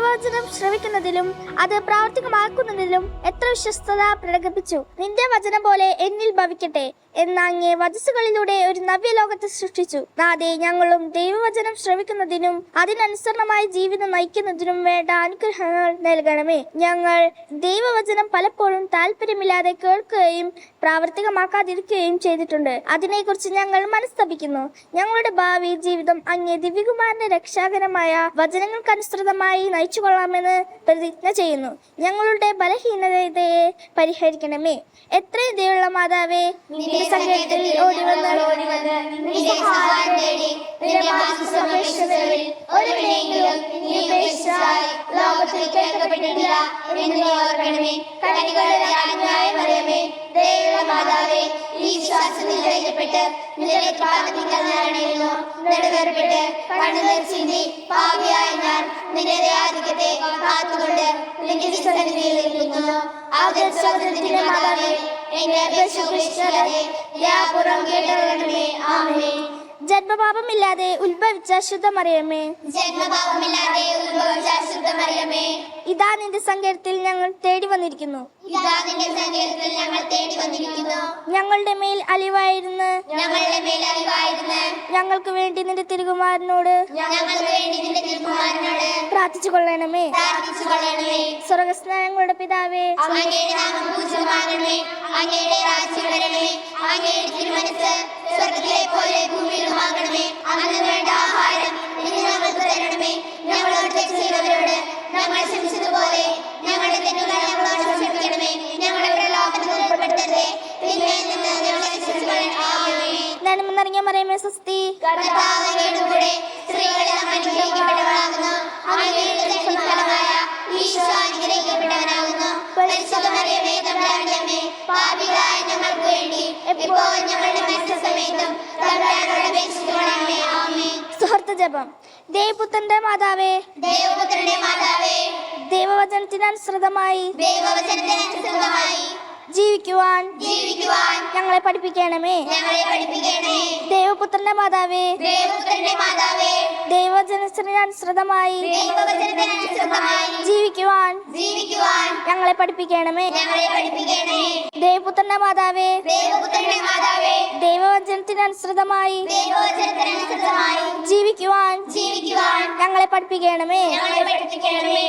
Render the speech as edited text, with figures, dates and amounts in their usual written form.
ദൈവവചനം ശ്രവിക്കുന്നതിലും അത് പ്രാവർത്തികമാക്കുന്നതിലും എത്ര വിശ്വസ്തത പ്രകടിപ്പിച്ചു. നിന്റെ വചനം പോലെ എന്നിൽ ഭവിക്കട്ടെ എന്ന അങ്ങേ വചസ്സുകളിലൂടെ ഒരു നവ്യലോകത്തെ സൃഷ്ടിച്ചു. നാഥേ, ഞങ്ങളും ദൈവവചനം ശ്രവിക്കുന്നതിനും അതിനനുസരണമായി ജീവിതം നയിക്കുന്നതിനും വേണ്ട അനുഗ്രഹങ്ങൾ നൽകണമേ. ഞങ്ങൾ ദൈവവചനം പലപ്പോഴും താല്പര്യമില്ലാതെ കേൾക്കുകയും പ്രാവർത്തികമാക്കാതിരിക്കുകയും ചെയ്തിട്ടുണ്ട്. അതിനെക്കുറിച്ച് ഞങ്ങൾ മനസ്തപിക്കുന്നു. ഞങ്ങളുടെ ഭാവി ജീവിതം അങ്ങേ ദിവ്യകുമാരന്റെ രക്ഷാകരമായ വചനങ്ങൾക്കനുസൃതമായി നയിച്ചുകൊള്ളാമെന്ന് പ്രതിജ്ഞ ചെയ്യുന്നു. ഞങ്ങളുടെ ബലഹീനതയെ പരിഹരിക്കണമേ. എത്രയും ദയുള്ള മാതാവേ, സങ്കേതത്തിൽ ഓടിവന്ന് ലോകത്തിൽ കേൾക്കപ്പെട്ടിട്ടില്ല എന്ന് നീ ഓർക്കണമേ. കനികളുടെ രാജ്ഞിയായ മറിയമേ, ദയയുള്ള മാതാവേ, ഈ വിശ്വാസത്തിൽ ധൈര്യപ്പെട്ട് നിന്റെ പാദത്തിങ്കൽ ഞാനണയുന്നു. നെടുവേർപ്പെട്ട് കണ്ണുനീർ ചിന്തി പാപിയായ ഞാൻ നിന്റെ ദയാധിക്യത്തെ കാത്തുകൊണ്ട് നിന്റെ സന്നിധിയിൽ ഇരിക്കുന്നു. ആദർശത്തിന്റെ മാതാവേ, എന്നെ അപേക്ഷിക്കാതെ ദയാപൂർവ്വം കേട്ടറിയണമേ. ആമേൻ. ജന്മപാപമില്ലാതെ ഉത്ഭവിച്ച ശുദ്ധമറിയമേ, ജന്മപാപമില്ലാതെ ഉത്ഭവിച്ച ശുദ്ധമറിയമേ, ഇതാ നിന്റെ സങ്കേതത്തിൽ ഞങ്ങൾ തേടി വന്നിരിക്കുന്നു. ഇതാ നിന്റെ സങ്കേതത്തിൽ ഞങ്ങൾ തേടി വന്നിരിക്കുന്നു. ഞങ്ങളുടെ മേൽ അലിവായിരുന്ന് ഞങ്ങളുടെ മേൽ അലിവായിരുന്ന് ഞങ്ങൾക്ക് വേണ്ടി നിന്റെ തിരുകുമാരനോട് ഞങ്ങൾക്ക് വേണ്ടി നിന്റെ തിരുകുമാരനോട് പ്രാർത്ഥിച്ചു കൊള്ളണമേ. പ്രാർത്ഥിച്ചു കൊള്ളണമേ. സ്വർഗ്ഗസ്ഥനായ പിതാവേ, അങ്ങയുടെ നാമം പൂജിതമാകണമേ. അങ്ങയുടെ രാജ്യം വരണമേ. അങ്ങയുടെ തിരുമനസ്സ് സ്വർഗ്ഗത്തിലെ പോലെ ഭൂമിയിലുമാകണമേ. അന്ന് വേണ്ട ആഹാരം ഇന്ന് ഞങ്ങൾക്ക് തരണമേ. ഞങ്ങളോട് തെറ്റ് ചെയ്തവരോട് ഞങ്ങൾ ക്ഷമിച്ചതുപോലെ ഞങ്ങളുടെ തെറ്റുകൾ ഞങ്ങളോട് ക്ഷമിക്കണമേ. ഞങ്ങളുടെ പ്രലോഭനത്തിൽ ഉൾപ്പെടുത്തരുതേ, തിന്മയിൽ നിന്ന് ഞങ്ങളെ രക്ഷിക്കണമേ. ആമേൻ. നന്മ നിറഞ്ഞ മറിയമേ, സ്വസ്തി. കർത്താവ് അങ്ങയുടെ കൂടെ സ്ത്രീകളിൽ അങ്ങ് അനുഗ്രഹിക്കപ്പെട്ടവളാകുന്നു. അങ്ങയുടെ ഫലമായ ഈശോ അനുഗ്രഹിക്കപ്പെട്ടവനാകുന്നു. പരിശുദ്ധ മറിയമേ, തമ്പുരാന്റെ അമ്മേ, പാപികളായ ഞങ്ങൾക്ക് വേണ്ടി എപ്പോഴും ഞങ്ങളുടെ മരണസമയത്തും തമ്പുരാനോട് അപേക്ഷിക്കണമേ. ആമേൻ. സുഹൃത്ത് ജപം. ദേവപുത്രന്റെ മാതാവേ, ദൈവപുത്രന്റെ മാതാവേ, ദൈവവചനത്തിനനുസൃതമായി ദൈവവചനത്തിനനുസൃതമായി ജീവിക്കുവാൻ ഞങ്ങളെ പഠിപ്പിക്കണമേ. ഞങ്ങളെ പഠിപ്പിക്കണമേ. ദൈവപുത്രന്റെ മാതാവേ, ദൈവപുത്രന്റെ മാതാവേ, ദൈവവചനത്തിനനുസൃതമായി ദൈവവചനത്തിനനുസൃതമായി ജീവിക്കുവാൻ ഞങ്ങളെ പഠിപ്പിക്കണമേ. ഞങ്ങളെ പഠിപ്പിക്കണമേ. ദൈവപുത്രന്റെ മാതാവേ, ദൈവപുത്രന്റെ മാതാവേ, ദൈവവചനത്തിനനുസൃതമായി ദൈവവചനത്തിനനുസൃതമായി ജീവിക്കുവാൻ ജീവിക്കുവാൻ ഞങ്ങളെ പഠിപ്പിക്കണമേ. ഞങ്ങളെ പഠിപ്പിക്കണമേ.